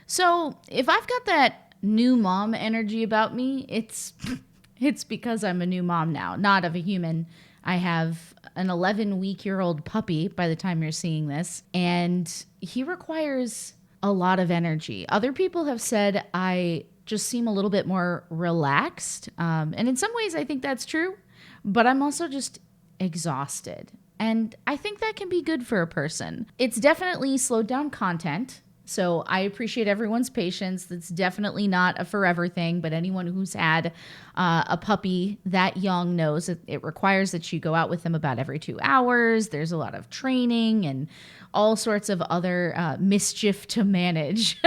So if I've got that new mom energy about me, it's it's because I'm a new mom now, not of a human. I have an 11-week-old puppy by the time you're seeing this, and he requires a lot of energy. Other people have said I just seem a little bit more relaxed, and in some ways I think that's true, but I'm also just exhausted. And I think that can be good for a person. It's definitely slowed down content. So I appreciate everyone's patience. That's definitely not a forever thing, but anyone who's had a puppy that young knows that it requires that you go out with them about every 2 hours. There's a lot of training and all sorts of other mischief to manage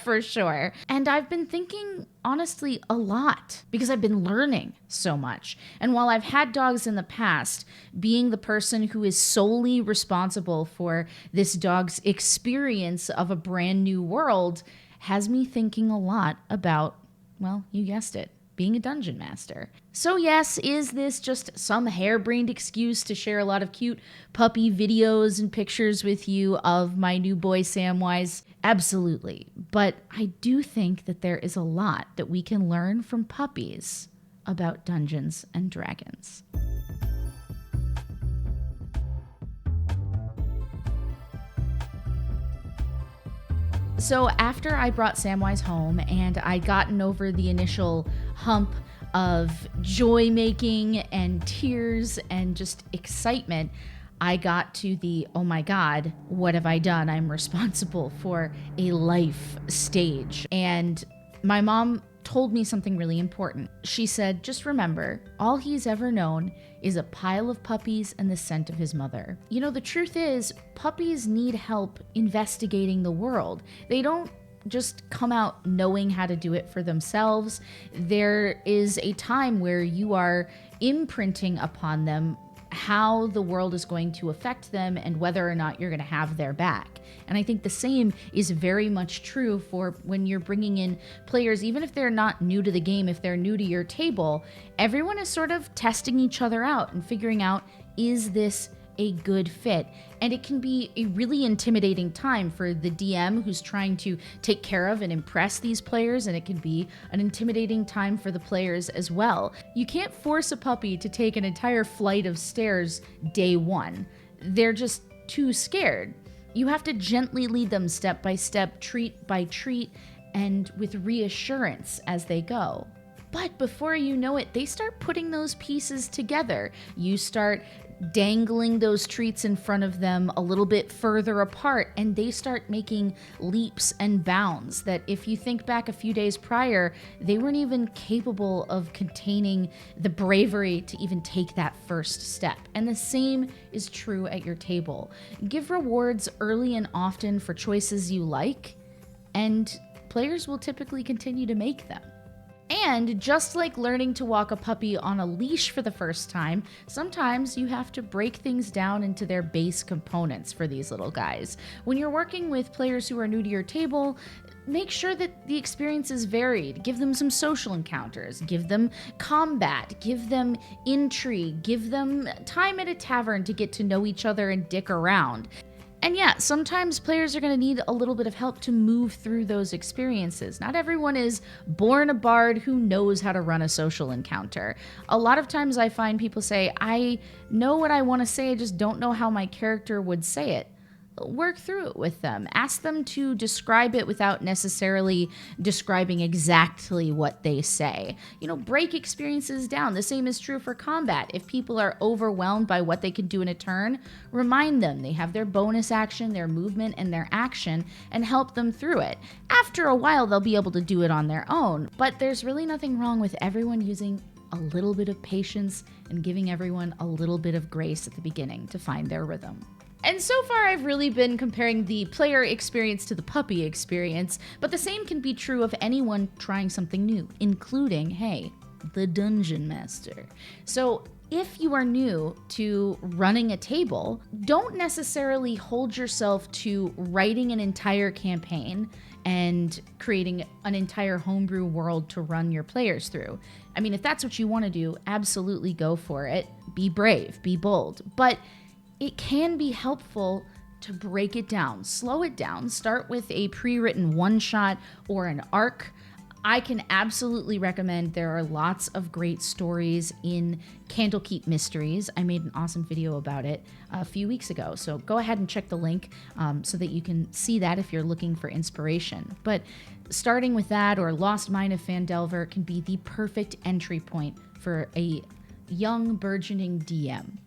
for sure. And I've been thinking, honestly, a lot because I've been learning so much. And while I've had dogs in the past, being the person who is solely responsible for this dog's experience of a brand new world has me thinking a lot about, well, you guessed it, being a dungeon master. So yes, is this just some harebrained excuse to share a lot of cute puppy videos and pictures with you of my new boy Samwise? Absolutely. But I do think that there is a lot that we can learn from puppies about Dungeons and Dragons. So after I brought Samwise home and I'd gotten over the initial hump of joy making and tears and just excitement, I got to the, oh my God, what have I done? I'm responsible for a life stage. And my mom told me something really important. She said, just remember, all he's ever known is a pile of puppies and the scent of his mother. You know, the truth is, puppies need help investigating the world. They don't just come out knowing how to do it for themselves. There is a time where you are imprinting upon them how the world is going to affect them and whether or not you're going to have their back. And I think the same is very much true for when you're bringing in players, even if they're not new to the game, if they're new to your table, everyone is sort of testing each other out and figuring out, is this a good fit? And it can be a really intimidating time for the DM who's trying to take care of and impress these players, and it can be an intimidating time for the players as well. You can't force a puppy to take an entire flight of stairs day one. They're just too scared. You have to gently lead them step by step, treat by treat, and with reassurance as they go. But before you know it, they start putting those pieces together. You start dangling those treats in front of them a little bit further apart, and they start making leaps and bounds that if you think back a few days prior, they weren't even capable of containing the bravery to even take that first step. And the same is true at your table. Give rewards early and often for choices you like, and players will typically continue to make them. And just like learning to walk a puppy on a leash for the first time, sometimes you have to break things down into their base components for these little guys. When you're working with players who are new to your table, make sure that the experience is varied. Give them some social encounters, give them combat, give them intrigue, give them time at a tavern to get to know each other and dick around. And yeah, sometimes players are going to need a little bit of help to move through those experiences. Not everyone is born a bard who knows how to run a social encounter. A lot of times I find people say, I know what I want to say, I just don't know how my character would say it. Work through it with them. Ask them to describe it without necessarily describing exactly what they say. You know, break experiences down. The same is true for combat. If people are overwhelmed by what they can do in a turn, remind them they have their bonus action, their movement, and their action, and help them through it. After a while, they'll be able to do it on their own, but there's really nothing wrong with everyone using a little bit of patience and giving everyone a little bit of grace at the beginning to find their rhythm. And so far, I've really been comparing the player experience to the puppy experience, but the same can be true of anyone trying something new, including, hey, the dungeon master. So if you are new to running a table, don't necessarily hold yourself to writing an entire campaign and creating an entire homebrew world to run your players through. I mean, if that's what you want to do, absolutely go for it. Be brave, be bold. But it can be helpful to break it down, slow it down, start with a pre-written one-shot or an arc. I can absolutely recommend. There are lots of great stories in Candlekeep Mysteries. I made an awesome video about it a few weeks ago, so go ahead and check the link so that you can see that if you're looking for inspiration. But starting with that or Lost Mine of Phandelver can be the perfect entry point for a young burgeoning DM.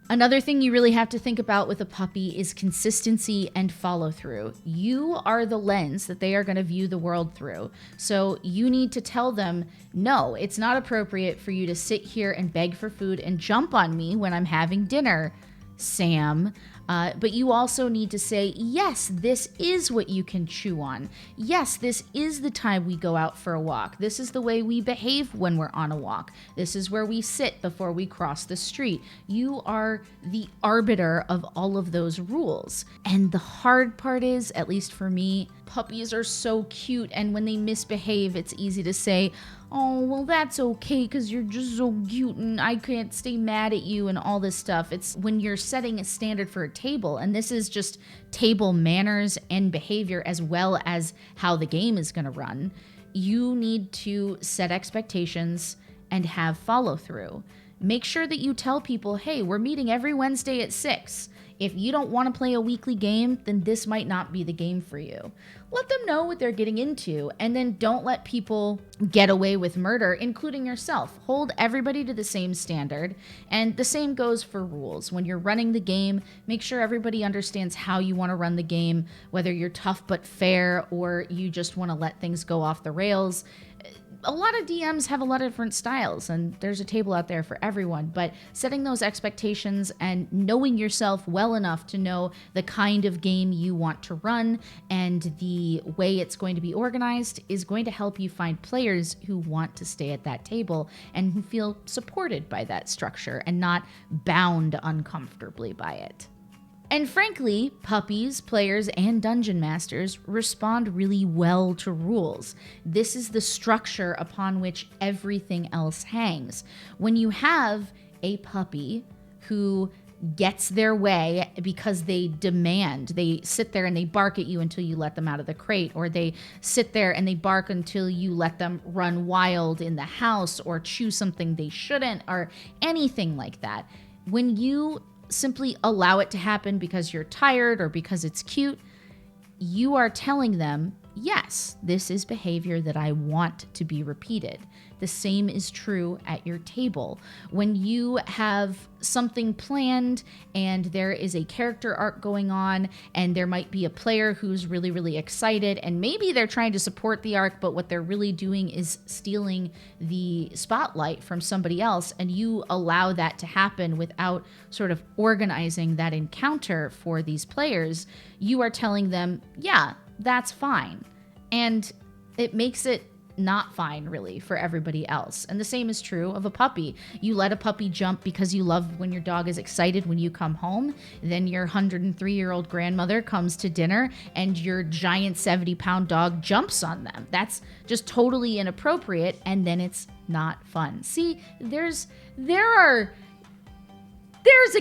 Another thing you really have to think about with a puppy is consistency and follow through. You are the lens that they are going to view the world through. So you need to tell them, no, it's not appropriate for you to sit here and beg for food and jump on me when I'm having dinner, Sam. But you also need to say, yes, this is what you can chew on. Yes, this is the time we go out for a walk. This is the way we behave when we're on a walk. This is where we sit before we cross the street. You are the arbiter of all of those rules. And the hard part is, at least for me, puppies are so cute, and when they misbehave, it's easy to say, oh, well, that's okay because you're just so cute and I can't stay mad at you and all this stuff. It's when you're setting a standard for a table, and this is just table manners and behavior as well as how the game is going to run. You need to set expectations and have follow through. Make sure that you tell people, hey, we're meeting every Wednesday at 6. If you don't want to play a weekly game, then this might not be the game for you. Let them know what they're getting into, and then don't let people get away with murder, including yourself. Hold everybody to the same standard, and the same goes for rules. When you're running the game, make sure everybody understands how you want to run the game, whether you're tough but fair or you just want to let things go off the rails. A lot of DMs have a lot of different styles, and there's a table out there for everyone, but setting those expectations and knowing yourself well enough to know the kind of game you want to run and the way it's going to be organized is going to help you find players who want to stay at that table and who feel supported by that structure and not bound uncomfortably by it. And frankly, puppies, players, and dungeon masters respond really well to rules. This is the structure upon which everything else hangs. When you have a puppy who gets their way because they demand, they sit there and they bark at you until you let them out of the crate, or they sit there and they bark until you let them run wild in the house or chew something they shouldn't, or anything like that. When you simply allow it to happen because you're tired or because it's cute, you are telling them, yes, this is behavior that I want to be repeated. The same is true at your table. When you have something planned and there is a character arc going on and there might be a player who's really, really excited and maybe they're trying to support the arc, but what they're really doing is stealing the spotlight from somebody else, and you allow that to happen without sort of organizing that encounter for these players, you are telling them, yeah, that's fine. And it makes it not fine, really, for everybody else. And the same is true of a puppy. You let a puppy jump because you love when your dog is excited when you come home. Then your 103-year-old grandmother comes to dinner and your giant 70-pound dog jumps on them. That's just totally inappropriate, and then it's not fun. See, there's a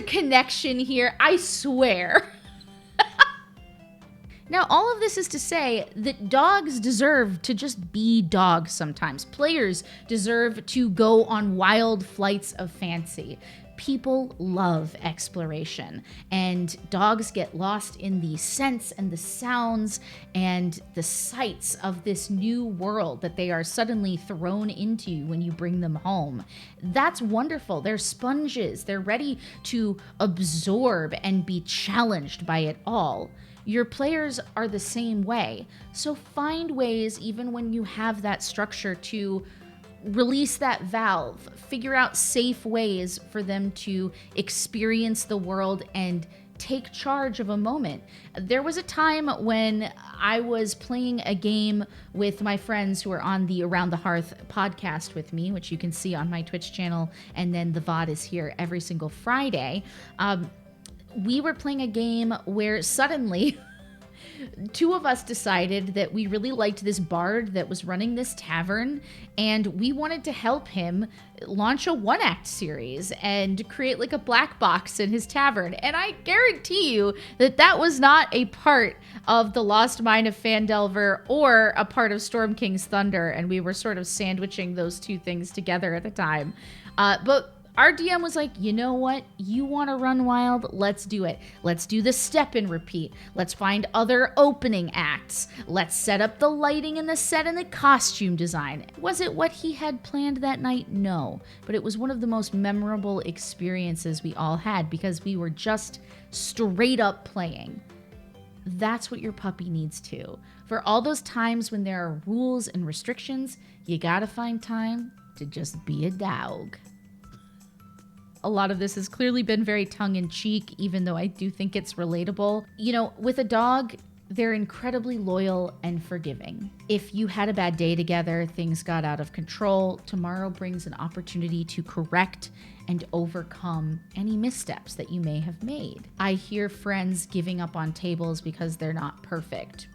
connection here, I swear. Now, all of this is to say that dogs deserve to just be dogs sometimes. Players deserve to go on wild flights of fancy. People love exploration, and dogs get lost in the scents and the sounds and the sights of this new world that they are suddenly thrown into when you bring them home. That's wonderful. They're sponges. They're ready to absorb and be challenged by it all. Your players are the same way. So find ways, even when you have that structure, to release that valve. Figure out safe ways for them to experience the world and take charge of a moment. There was a time when I was playing a game with my friends who are on the Around the Hearth podcast with me, which you can see on my Twitch channel, and then the VOD is here every single Friday. We were playing a game where suddenly two of us decided that we really liked this bard that was running this tavern, and we wanted to help him launch a one-act series and create like a black box in his tavern. And I guarantee you that that was not a part of the Lost Mine of Phandelver or a part of Storm King's Thunder, and we were sort of sandwiching those two things together at the time. But our DM was like, you know what? You want to run wild? Let's do it. Let's do the step and repeat. Let's find other opening acts. Let's set up the lighting and the set and the costume design. Was it what he had planned that night? No. But it was one of the most memorable experiences we all had because we were just straight up playing. That's what your puppy needs too. For all those times when there are rules and restrictions, you gotta find time to just be a dog. A lot of this has clearly been very tongue-in-cheek, even though I do think it's relatable. You know, with a dog, they're incredibly loyal and forgiving. If you had a bad day together, things got out of control, tomorrow brings an opportunity to correct and overcome any missteps that you may have made. I hear friends giving up on tables because they're not perfect.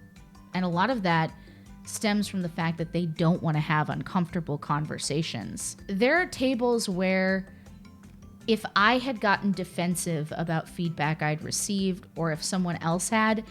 And a lot of that stems from the fact that they don't want to have uncomfortable conversations. There are tables where if I had gotten defensive about feedback I'd received, or if someone else had,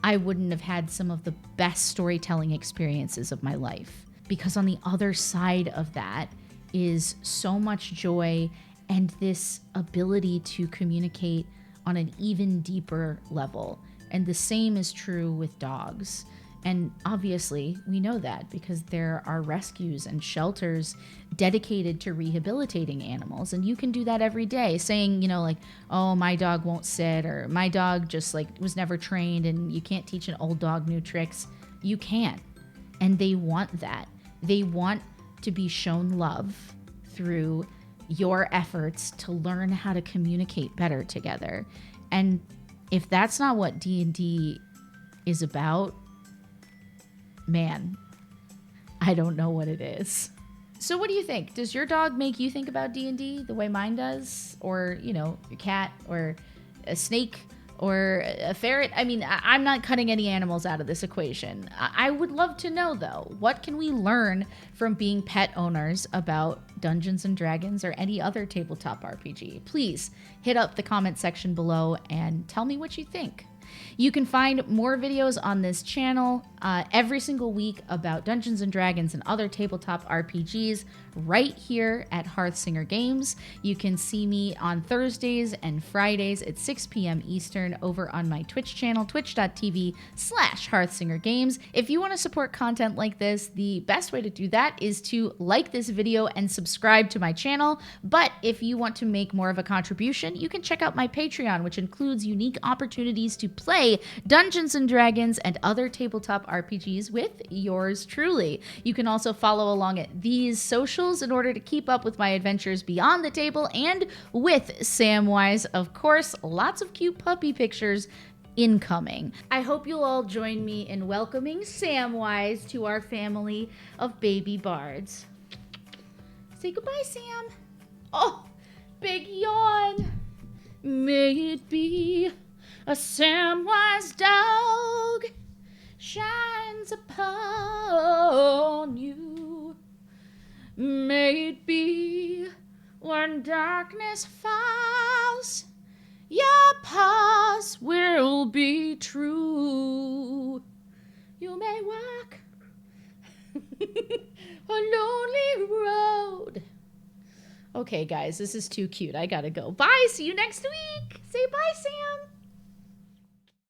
I wouldn't have had some of the best storytelling experiences of my life. Because on the other side of that is so much joy and this ability to communicate on an even deeper level. And the same is true with dogs. And obviously, we know that because there are rescues and shelters dedicated to rehabilitating animals. And you can do that every day, saying, you know, like, oh, my dog won't sit, or my dog just like was never trained and you can't teach an old dog new tricks. You can. And they want that. They want to be shown love through your efforts to learn how to communicate better together. And if that's not what D&D is about, man, I don't know what it is. So what do you think? Does your dog make you think about D&D the way mine does? Or, you know, your cat, or a snake, or a ferret? I mean, I'm not cutting any animals out of this equation. I would love to know, though, what can we learn from being pet owners about Dungeons and Dragons or any other tabletop RPG? Please hit up the comment section below and tell me what you think. You can find more videos on this channel every single week about Dungeons and Dragons and other tabletop RPGs right here at Hearthsinger Games. You can see me on Thursdays and Fridays at 6 p.m. Eastern over on my Twitch channel, twitch.tv/Hearthsinger Games. If you want to support content like this, the best way to do that is to like this video and subscribe to my channel. But if you want to make more of a contribution, you can check out my Patreon, which includes unique opportunities to play Dungeons and Dragons and other tabletop RPGs with yours truly. You can also follow along at these socials in order to keep up with my adventures beyond the table and with Samwise. Of course, lots of cute puppy pictures incoming. I hope you'll all join me in welcoming Samwise to our family of baby bards. Say goodbye, Sam. Oh, big yawn. May it be a Samwise dog shines upon you. May it be when darkness falls, your paws will be true. You may walk a lonely road. Okay, guys, this is too cute. I gotta go. Bye. See you next week. Say bye, Sam.